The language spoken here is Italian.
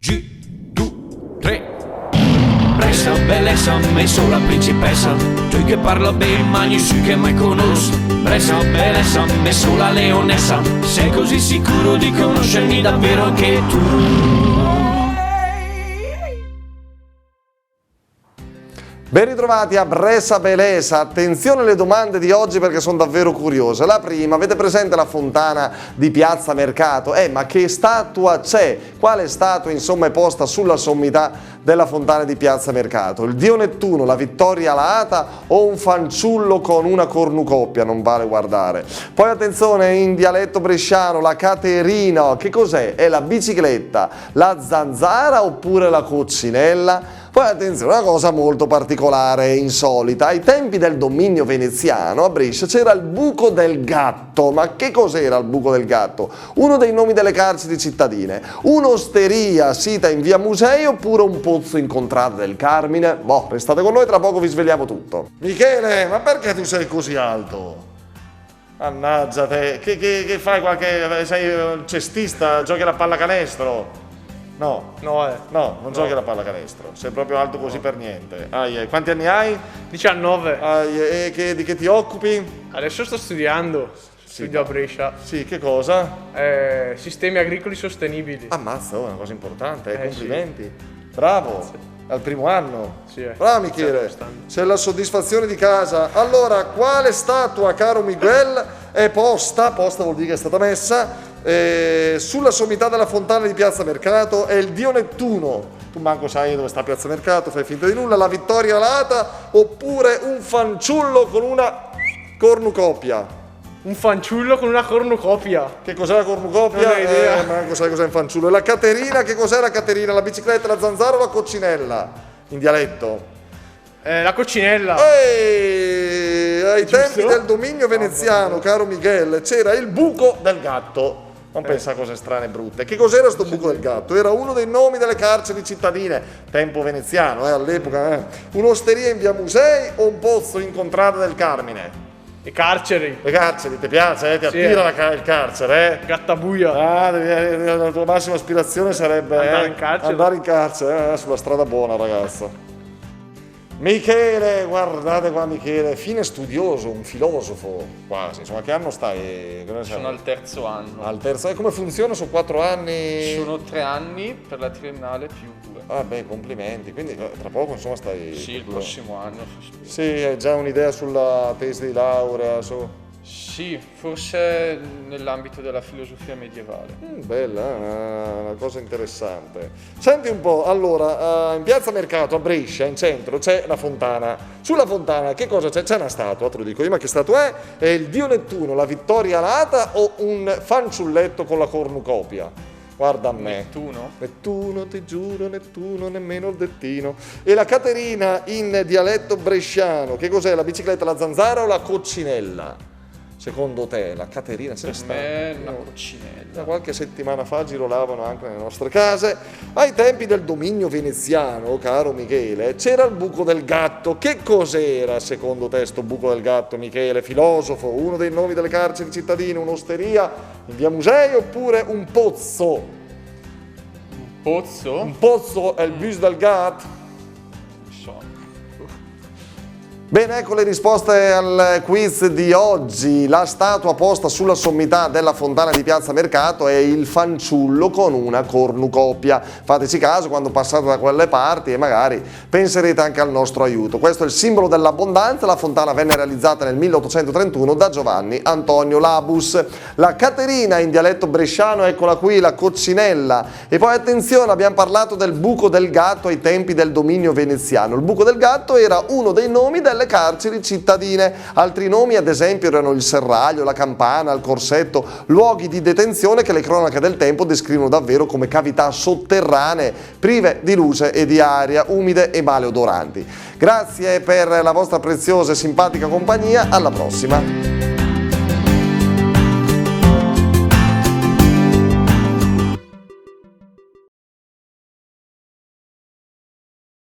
2, 3. Pressa, bellezza, messo la principessa. Tu che parla bene, magni su che mai conosco. Pressa, bellezza, messo la leonessa. Sei così sicuro di conoscermi davvero anche tu? Ben ritrovati a Bresa Belesa. Attenzione alle domande di oggi perché sono davvero curiose. La prima, avete presente la fontana di Piazza Mercato? Ma che statua c'è? Quale statua insomma è posta sulla sommità della fontana di Piazza Mercato? Il dio Nettuno, la Vittoria Alata o un fanciullo con una cornucoppia? Non vale guardare. Poi attenzione, in dialetto bresciano, la Caterina, che cos'è? È la bicicletta, la zanzara oppure la coccinella? Poi attenzione, una cosa molto particolare e insolita. Ai tempi del dominio veneziano a Brescia c'era il Buco del Gatto. Ma che cos'era il Buco del Gatto? Uno dei nomi delle carceri cittadine, un'osteria sita in via Musei oppure un pozzo in contrada del Carmine? Boh, restate con noi, tra poco vi svegliamo tutto. Michele, ma perché tu sei così alto? Mannaggia te, che fai sei un cestista, giochi alla pallacanestro? No, non giochi alla pallacanestro, sei proprio alto così per niente. Quanti anni hai? 19. E di che ti occupi? Adesso sto studiando, studio a Brescia. Sì, che cosa? Sistemi agricoli sostenibili. Ammazza, una cosa importante, complimenti. Sì. Bravo, al primo anno. Sì, bravo Michele, c'è la soddisfazione di casa. Allora, quale statua, caro Miguel, è posta vuol dire che è stata messa, sulla sommità della fontana di Piazza Mercato? È il dio Nettuno. Tu manco sai dove sta Piazza Mercato, fai finta di nulla. La Vittoria Alata oppure un fanciullo con una cornucopia? Un fanciullo con una cornucopia. Che cos'è la cornucopia? Non ho idea. Manco sai cos'è un fanciullo. E la Caterina, che cos'è la Caterina? La bicicletta, la zanzara o la coccinella? In dialetto. La coccinella. Ai tempi del dominio veneziano, caro Miguel, c'era il Buco del Gatto. Non pensa a cose strane e brutte. Che cos'era sto Buco del Gatto? Era uno dei nomi delle carceri cittadine, tempo veneziano, all'epoca. Un'osteria in via Musei o un pozzo in contrada del Carmine? Le carceri. Le carceri, ti piace? Ti attira il carcere? Gattabuia. La tua massima aspirazione sarebbe andare in carcere, sulla strada buona, ragazzo. Michele, guardate qua Michele, fine studioso, un filosofo quasi, insomma che anno stai? Sono al terzo anno. Al terzo, e come funziona? Sono 4 anni? Sono 3 anni per la triennale più 2. Complimenti, quindi tra poco insomma stai... Sì, il prossimo anno. Sì, hai già un'idea sulla tesi di laurea? Sì, forse nell'ambito della filosofia medievale. Bella, una cosa interessante. Senti un po', allora, in Piazza Mercato a Brescia, in centro, c'è la fontana. Sulla fontana che cosa c'è? C'è una statua, te lo dico io, ma che statua è? È il dio Nettuno, la Vittoria Alata o un fanciulletto con la cornucopia? Guarda a me. Nettuno, ti giuro, Nettuno, nemmeno il dettino. E la Caterina in dialetto bresciano, che cos'è? La bicicletta, la zanzara o la coccinella? Secondo te la Caterina ce ne sta? Per me una coccinella. Da qualche settimana fa girolavano anche nelle nostre case. Ai tempi del dominio veneziano, caro Michele, c'era il Buco del Gatto. Che cos'era secondo te sto Buco del Gatto, Michele? Filosofo, uno dei nomi delle carceri cittadine, un'osteria in via Musei oppure un pozzo? Un pozzo? Un pozzo è il bus del Gatto? Bene, ecco le risposte al quiz di oggi. La statua posta sulla sommità della fontana di Piazza Mercato è il fanciullo con una cornucopia. Fateci caso quando passate da quelle parti e magari penserete anche al nostro aiuto. Questo è il simbolo dell'abbondanza. La fontana venne realizzata nel 1831 da Giovanni Antonio Labus. La Caterina in dialetto bresciano, eccola qui, la coccinella. E poi attenzione, abbiamo parlato del Buco del Gatto ai tempi del dominio veneziano. Il Buco del Gatto era uno dei nomi delle carceri cittadine. Altri nomi ad esempio erano il serraglio, la campana, il corsetto, luoghi di detenzione che le cronache del tempo descrivono davvero come cavità sotterranee prive di luce e di aria, umide e maleodoranti. Grazie per la vostra preziosa e simpatica compagnia, alla prossima!